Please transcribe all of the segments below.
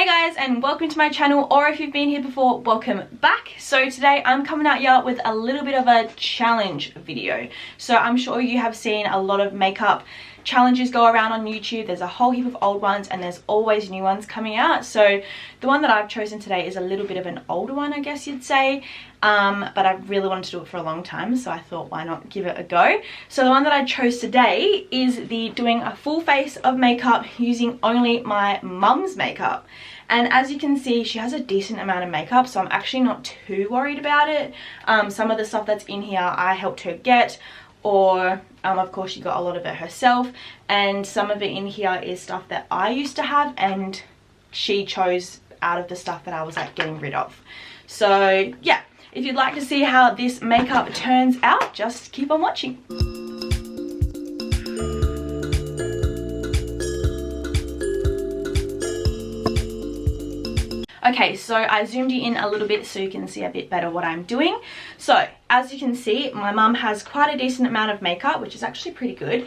Hey guys, and welcome to my channel, or if you've been here before, welcome back. So today I'm coming at you with a little bit of a challenge video. So I'm sure you have seen a lot of makeup challenges go around on YouTube. There's a whole heap of old ones and there's always new ones coming out. So the one that I've chosen today is a little bit of an older one, I guess you'd say. But I really wanted to do it for a long time, so I thought why not give it a go. So the one that I chose today is doing a full face of makeup using only my mum's makeup. And as you can see, she has a decent amount of makeup, so I'm actually not too worried about it. Some of the stuff that's in here I helped her get, or of course she got a lot of it herself, and some of it in here is stuff that I used to have and she chose out of the stuff that I was like getting rid of. So yeah, if you'd like to see how this makeup turns out, just keep on watching. Okay, so I zoomed you in a little bit so you can see a bit better what I'm doing. So as you can see, my mum has quite a decent amount of makeup, which is actually pretty good.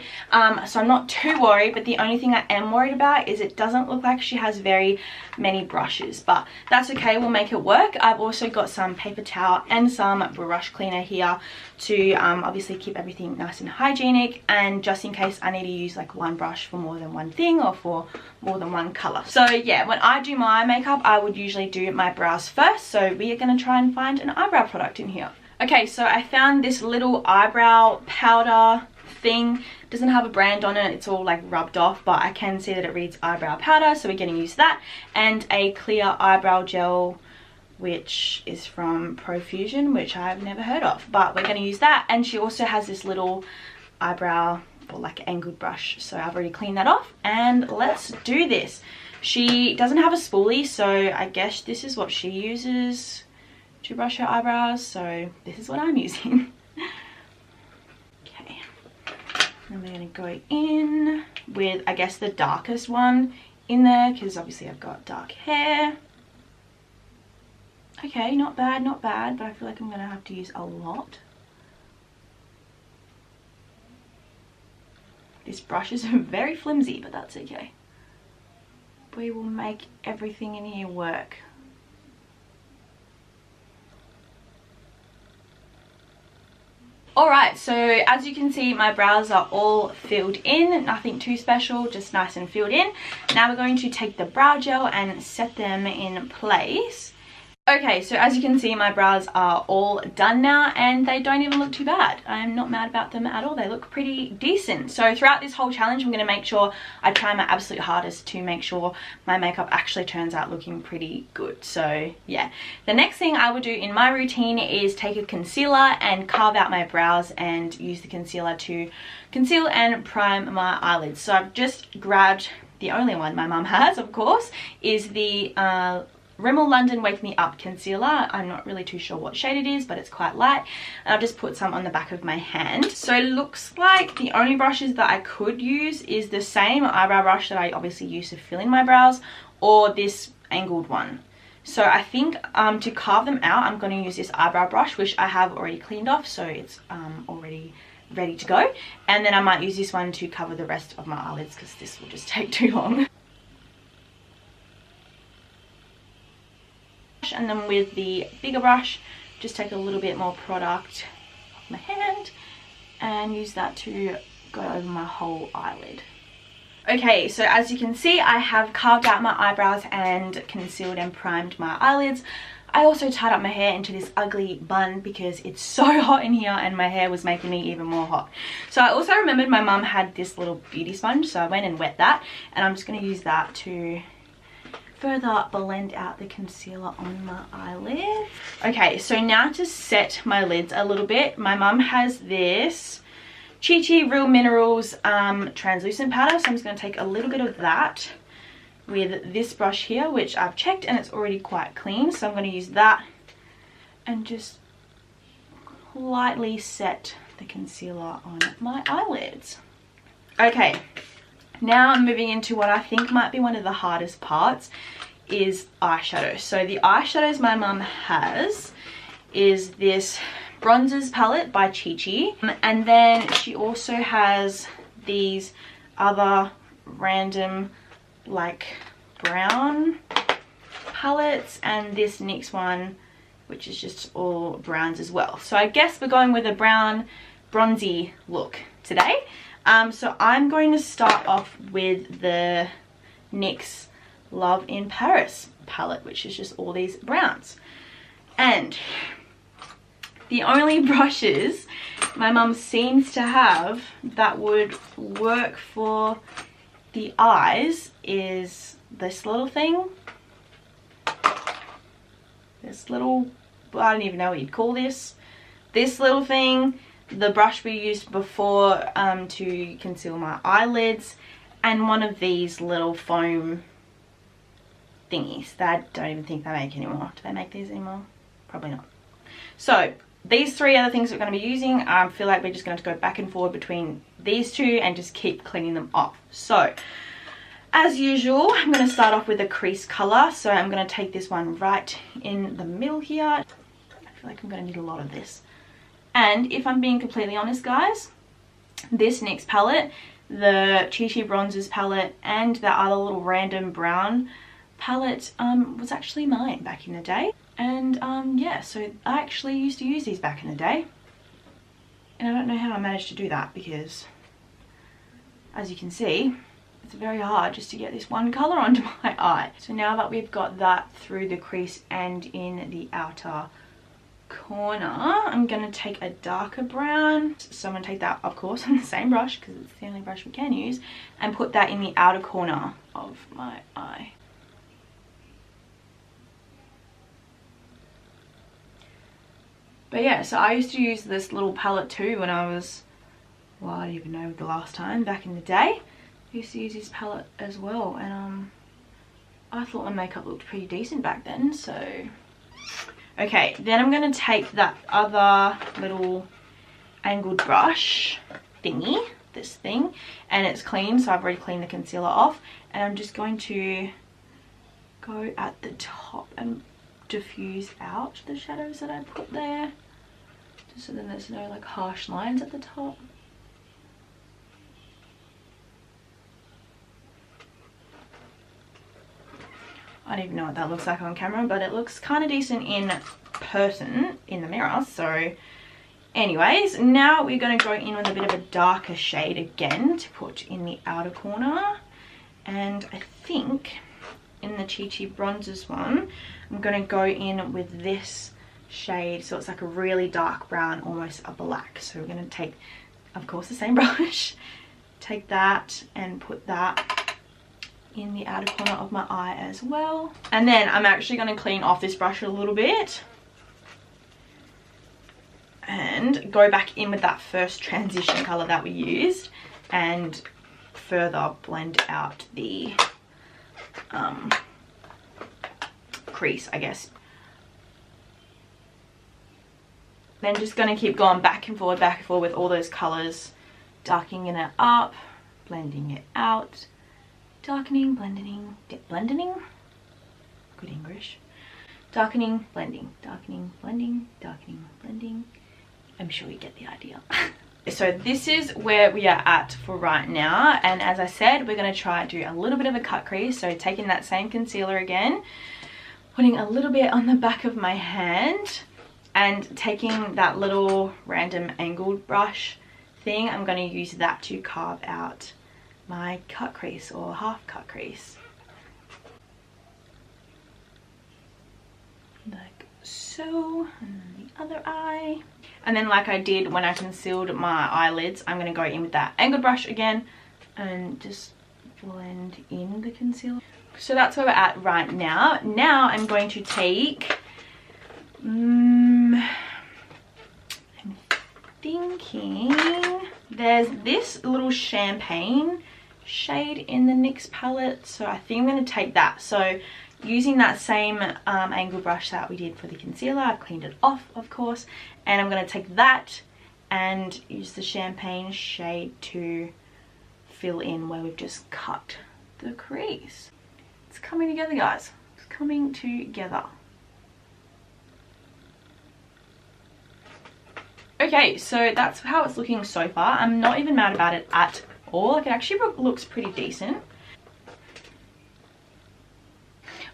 So I'm not too worried, but the only thing I am worried about is it doesn't look like she has very many brushes, but that's okay, we'll make it work. I've also got some paper towel and some brush cleaner here to obviously keep everything nice and hygienic, and just in case I need to use like one brush for more than one thing or for more than one color. So yeah, when I do my makeup, I would usually do my brows first, so we are going to try and find an eyebrow product in here. Okay, so I found this little eyebrow powder thing. Doesn't have a brand on it, it's all like rubbed off, but I can see that it reads eyebrow powder, so we're going to use that, and a clear eyebrow gel, which is from Profusion, which I've never heard of, but we're going to use that. And she also has this little eyebrow or like angled brush, so I've already cleaned that off, and let's do this. She doesn't have a spoolie, so I guess this is what she uses to brush her eyebrows, so this is what I'm using. Okay, and we're going to go in with, I guess, the darkest one in there, because obviously I've got dark hair. Okay, not bad, not bad, but I feel like I'm going to have to use a lot. This brush is very flimsy, but that's okay. We will make everything in here work. Alright, so as you can see, my brows are all filled in, nothing too special, just nice and filled in. Now we're going to take the brow gel and set them in place. Okay, so as you can see, my brows are all done now and they don't even look too bad. I'm not mad about them at all. They look pretty decent. So throughout this whole challenge, I'm going to make sure I try my absolute hardest to make sure my makeup actually turns out looking pretty good. So yeah, the next thing I would do in my routine is take a concealer and carve out my brows and use the concealer to conceal and prime my eyelids. So I've just grabbed the only one my mum has, of course, is the Rimmel London Wake Me Up concealer. I'm not really too sure what shade it is, but it's quite light, and I've just put some on the back of my hand. So it looks like the only brushes that I could use is the same eyebrow brush that I obviously use to fill in my brows, or this angled one. So I think to carve them out, I'm going to use this eyebrow brush, which I have already cleaned off, so it's already ready to go. And then I might use this one to cover the rest of my eyelids, because this will just take too long. And then with the bigger brush, just take a little bit more product off my hand and use that to go over my whole eyelid. Okay, so as you can see, I have carved out my eyebrows and concealed and primed my eyelids. I also tied up my hair into this ugly bun because it's so hot in here and my hair was making me even more hot. So I also remembered my mum had this little beauty sponge, so I went and wet that, and I'm just going to use that to further blend out the concealer on my eyelid. Okay, so now to set my lids a little bit, my mum has this Chi Chi Real Minerals translucent powder, so I'm just going to take a little bit of that with this brush here, which I've checked and it's already quite clean, so I'm going to use that and just lightly set the concealer on my eyelids. Okay, now I'm moving into what I think might be one of the hardest parts, is eyeshadow. So the eyeshadows my mum has is this Bronzers palette by Chi Chi, and then she also has these other random like brown palettes, and this NYX one, which is just all browns as well. So I guess we're going with a brown bronzy look today. So I'm going to start off with the NYX Love in Paris palette, which is just all these browns. And the only brushes my mum seems to have that would work for the eyes is this little thing. This little, I don't even know what you'd call this. This little thing, the brush we used before to conceal my eyelids, and one of these little foam thingies that I don't even think they make anymore. Do they make these anymore? Probably not. So these three are the things we're going to be using. I feel like we're just going to go back and forward between these two and just keep cleaning them off. So as usual, I'm going to start off with a crease color. So I'm going to take this one right in the middle here. I feel like I'm going to need a lot of this. And if I'm being completely honest, guys, this NYX palette, the Chi Chi Bronzers palette, and that other little random brown palette was actually mine back in the day. And yeah, so I actually used to use these back in the day. And I don't know how I managed to do that, because as you can see, it's very hard just to get this one color onto my eye. So now that we've got that through the crease and in the outer corner, I'm going to take a darker brown. So I'm going to take that, of course, on the same brush, because it's the only brush we can use, and put that in the outer corner of my eye. But yeah, so I used to use this little palette too when I was, well, I don't even know the last time, back in the day. I used to use this palette as well, and I thought my makeup looked pretty decent back then, so. Okay, then I'm going to take that other little angled brush thingy, this thing, and it's clean, so I've already cleaned the concealer off, and I'm just going to go at the top and diffuse out the shadows that I put there, just so then there's no like harsh lines at the top. I don't even know what that looks like on camera, but it looks kind of decent in person in the mirror. So anyways, now we're going to go in with a bit of a darker shade again to put in the outer corner, and I think in the Chi Chi Bronzers one, I'm going to go in with this shade, so it's like a really dark brown, almost a black. So we're going to take, of course, the same brush, take that and put that in the outer corner of my eye as well. And then I'm actually going to clean off this brush a little bit and go back in with that first transition color that we used and further blend out the crease, I guess. Then just going to keep going back and forward with all those colors, darkening it up, blending it out, darkening, blending, good English, darkening, blending, darkening, blending, darkening, blending. I'm sure you get the idea. So this is where we are at for right now, and as I said, we're going to try and do a little bit of a cut crease. So taking that same concealer again, putting a little bit on the back of my hand, and taking that little random angled brush thing, I'm going to use that to carve out my cut crease or half cut crease, like so. And then the other eye, and then like I did when I concealed my eyelids, I'm going to go in with that angled brush again and just blend in the concealer. So that's where we're at right now. Now I'm going to take I'm thinking there's this little champagne shade in the NYX palette, so I think I'm going to take that. So using that same angle brush that we did for the concealer, I've cleaned it off, of course, and I'm going to take that and use the champagne shade to fill in where we've just cut the crease. It's coming together, guys. It's coming together. Okay, so that's how it's looking so far. I'm not even mad about it at all. Like, it actually looks pretty decent.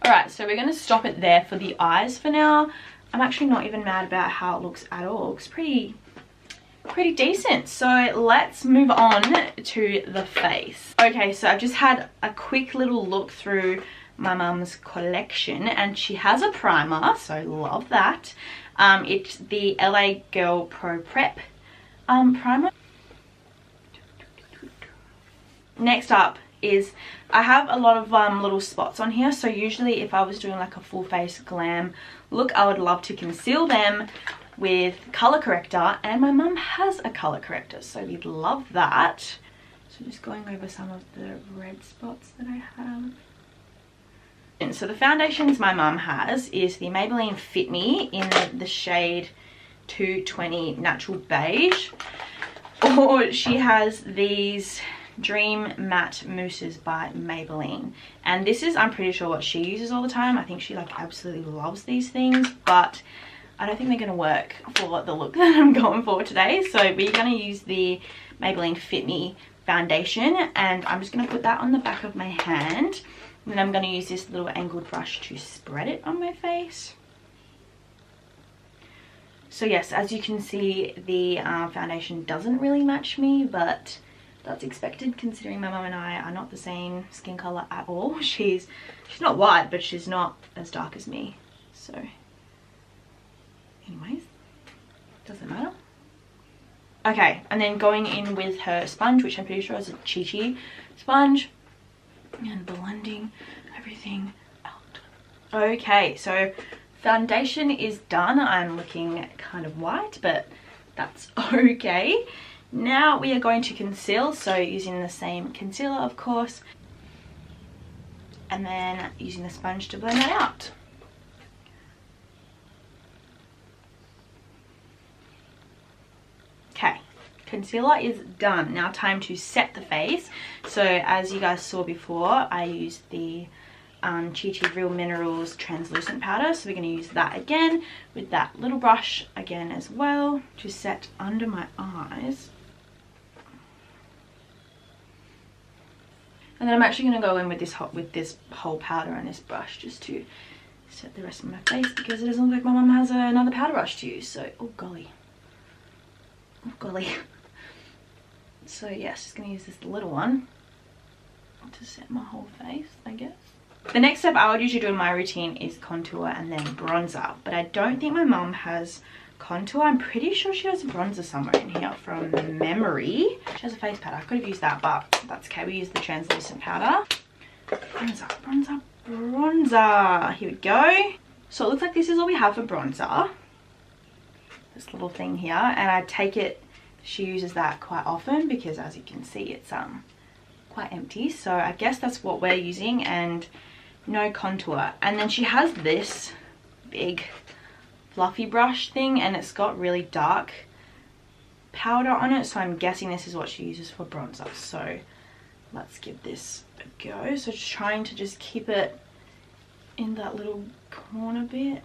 Alright, so we're going to stop it there for the eyes for now. I'm actually not even mad about how it looks at all. It looks pretty decent. So let's move on to the face. Okay, so I've just had a quick little look through my mum's collection, and she has a primer, so love that. It's the LA Girl Pro Prep primer. Next up is I have a lot of little spots on here, so usually if I was doing like a full face glam look, I would love to conceal them with color corrector, and my mum has a color corrector, so we'd love that. So just going over some of the red spots that I have. And so the foundations my mum has is the Maybelline Fit Me in the shade 220 Natural Beige, or she has these Dream Matte Mousses by Maybelline, and this is, I'm pretty sure, what she uses all the time. I think she like absolutely loves these things, but I don't think they're going to work for the look that I'm going for today. So we're going to use the Maybelline Fit Me foundation, and I'm just going to put that on the back of my hand, and then I'm going to use this little angled brush to spread it on my face. So yes, as you can see, the foundation doesn't really match me, but that's expected considering my mum and I are not the same skin color at all. She's not white, but she's not as dark as me. So anyways, doesn't matter. Okay, and then going in with her sponge, which I'm pretty sure is a Chi Chi sponge, and blending everything out. Okay, so foundation is done. I'm looking kind of white, but that's okay. Now we are going to conceal, so using the same concealer, of course, and then using the sponge to blend that out. Okay, concealer is done. Now time to set the face. So as you guys saw before, I used the Chi Chi Real Minerals translucent powder, so we're going to use that again with that little brush again as well to set under my eyes. And then I'm actually going to go in with this whole powder on this brush just to set the rest of my face, because it doesn't look like my mum has another powder brush to use. So, oh golly. Oh golly. So yes, just going to use this little one to set my whole face, I guess. The next step I would usually do in my routine is contour and then bronzer, but I don't think my mum has contour. I'm pretty sure she has bronzer somewhere in here from memory. She has a face powder. I could have used that, but that's okay. We use the translucent powder. Bronzer, bronzer, bronzer. Here we go. So it looks like this is all we have for bronzer. This little thing here, and I take it she uses that quite often because, as you can see, it's quite empty. So I guess that's what we're using, and no contour. And then she has this big fluffy brush thing, and it's got really dark powder on it, so I'm guessing this is what she uses for bronzer. So let's give this a go. So just trying to just keep it in that little corner bit,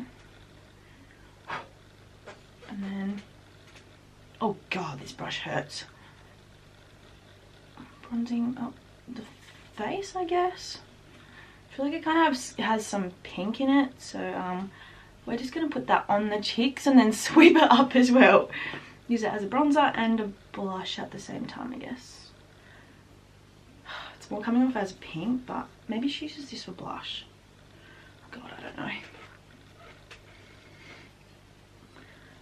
and then, oh god, this brush hurts. Bronzing up the face, I guess. I feel like it kind of has some pink in it, so we're just going to put that on the cheeks and then sweep it up as well. Use it as a bronzer and a blush at the same time, I guess. It's more coming off as pink, but maybe she uses this for blush. Oh god, I don't know.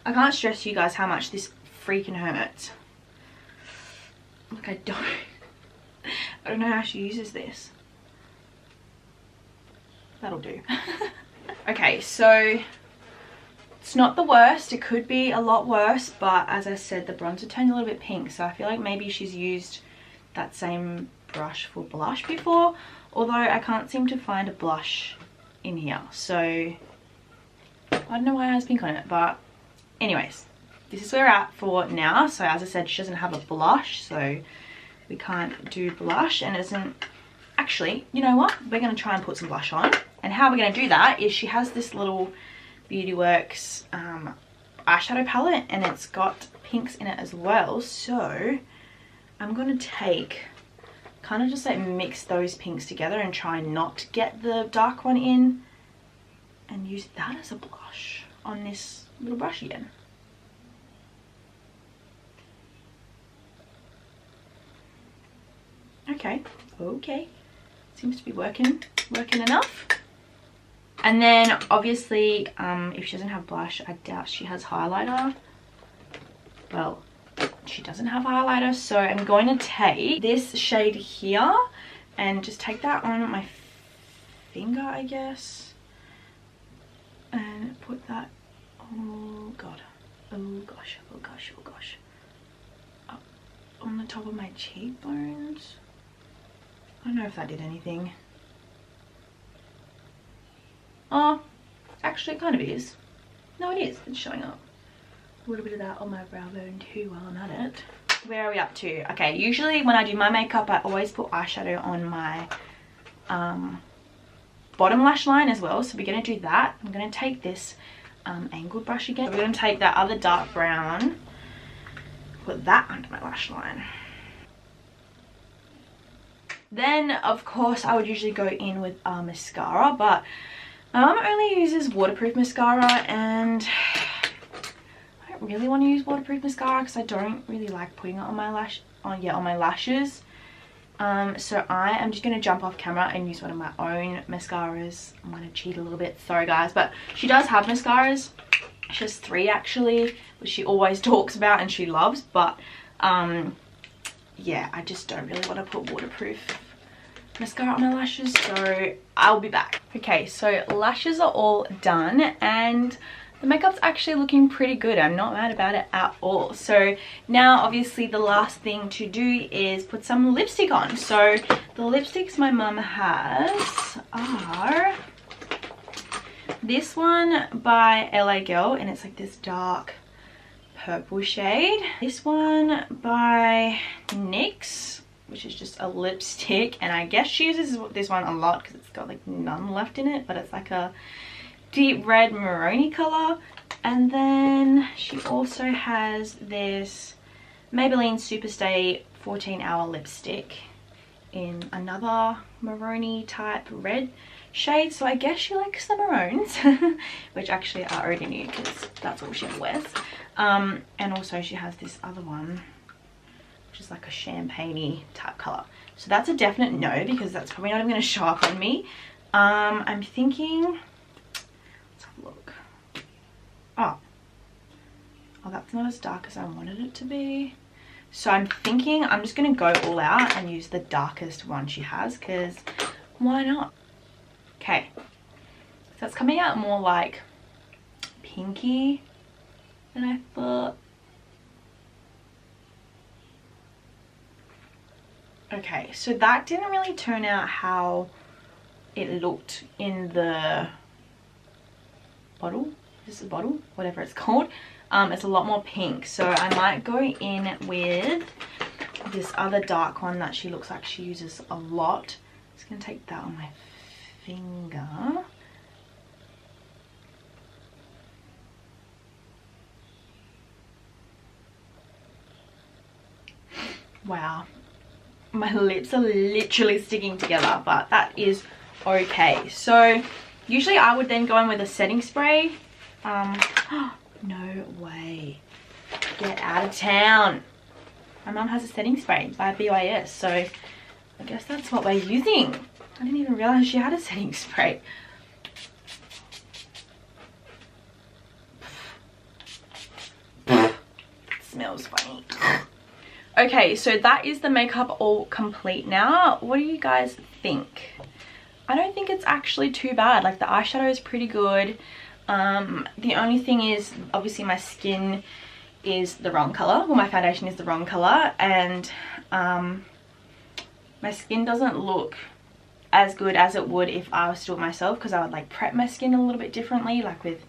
I can't stress to you guys how much this freaking hurts. Like, I don't know how she uses this. That'll do. Okay, so it's not the worst. It could be a lot worse, but as I said, the bronzer turned a little bit pink, so I feel like maybe she's used that same brush for blush before, although I can't seem to find a blush in here, so I don't know why it has pink on it. But anyways, this is where we're at for now. So as I said, she doesn't have a blush, so we can't do blush, and isn't actually, you know what, we're going to try and put some blush on. And how we're going to do that is she has this little Beauty Works eyeshadow palette, and it's got pinks in it as well. So I'm going to take, kind of just like mix those pinks together and try not to get the dark one in and use that as a blush on this little brush again. Okay, seems to be working enough. And then obviously if she doesn't have blush, I doubt she has highlighter. Well, she doesn't have highlighter, so I'm going to take this shade here and just take that on my finger, I guess, and put that, oh god, oh gosh, up on the top of my cheekbones. I don't know if that did anything. Oh, actually it kind of is. No, it is. It's showing up. A little bit of that on my brow bone too while I'm at it. Where are we up to? Okay, usually when I do my makeup, I always put eyeshadow on my bottom lash line as well. So we're going to do that. I'm going to take this angled brush again. So we're going to take that other dark brown, put that under my lash line. Then, of course, I would usually go in with mascara, but my mum only uses waterproof mascara, and I don't really want to use waterproof mascara because I don't really like putting it on my lashes. So I am just going to jump off camera and use one of my own mascaras. I'm going to cheat a little bit, sorry guys, but she does have mascaras. She has 3 actually, which she always talks about and she loves, but yeah, I just don't really want to put waterproof mascara on my lashes, so I'll be back. Okay, so lashes are all done and the makeup's actually looking pretty good. I'm not mad about it at all. So now obviously the last thing to do is put some lipstick on. So the lipsticks my mum has are this one by LA Girl, and it's like this dark purple shade. This one by NYX, which is just a lipstick, and I guess she uses this one a lot because it's got like none left in it, but it's like a deep red maroni color. And then she also has this Maybelline Superstay 14-hour lipstick in another maroni type red shade. So I guess she likes the maroons, which actually I already knew because that's all she wears. And also she has this other one, which is like a champagne-y type color. So that's a definite no, because that's probably not even going to show up on me. I'm thinking, let's have a look. Oh, that's not as dark as I wanted it to be. So I'm thinking I'm just going to go all out and use the darkest one she has, because why not? Okay, so it's coming out more like pinky than I thought. Okay, so that didn't really turn out how it looked in the bottle. This is a bottle, whatever it's called. It's a lot more pink, so I might go in with this other dark one that she looks like she uses a lot. I'm just gonna take that on my finger. Wow, my lips are literally sticking together, but that is okay. So usually I would then go in with a setting spray. No way, get out of town. My mum has a setting spray by BYS, so I guess that's what we're using. I didn't even realize she had a setting spray. It smells funny. Okay, so that is the makeup all complete now. What do you guys think? I don't think it's actually too bad. Like, the eyeshadow is pretty good. The only thing is, obviously my skin is the wrong color. Well, my foundation is the wrong color, and my skin doesn't look as good as it would if I was to do it myself, because I would like prep my skin a little bit differently, like with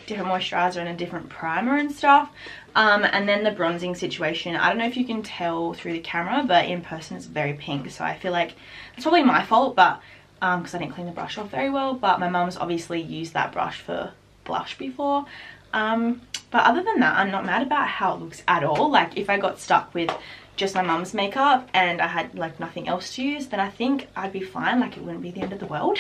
different moisturizer and a different primer and stuff. And then the bronzing situation, I don't know if you can tell through the camera, but in person it's very pink, so I feel like it's probably my fault, but because I didn't clean the brush off very well. But my mum's obviously used that brush for blush before. But other than that, I'm not mad about how it looks at all. Like, if I got stuck with just my mum's makeup and I had like nothing else to use, then I think I'd be fine. Like, it wouldn't be the end of the world.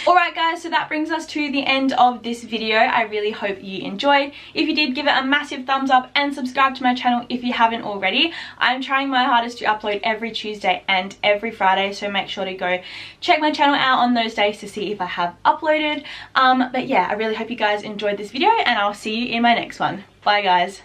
Alright guys, so that brings us to the end of this video. I really hope you enjoyed. If you did, give it a massive thumbs up and subscribe to my channel if you haven't already. I'm trying my hardest to upload every Tuesday and every Friday, so make sure to go check my channel out on those days to see if I have uploaded. But yeah, I really hope you guys enjoyed this video, and I'll see you in my next one. Bye guys.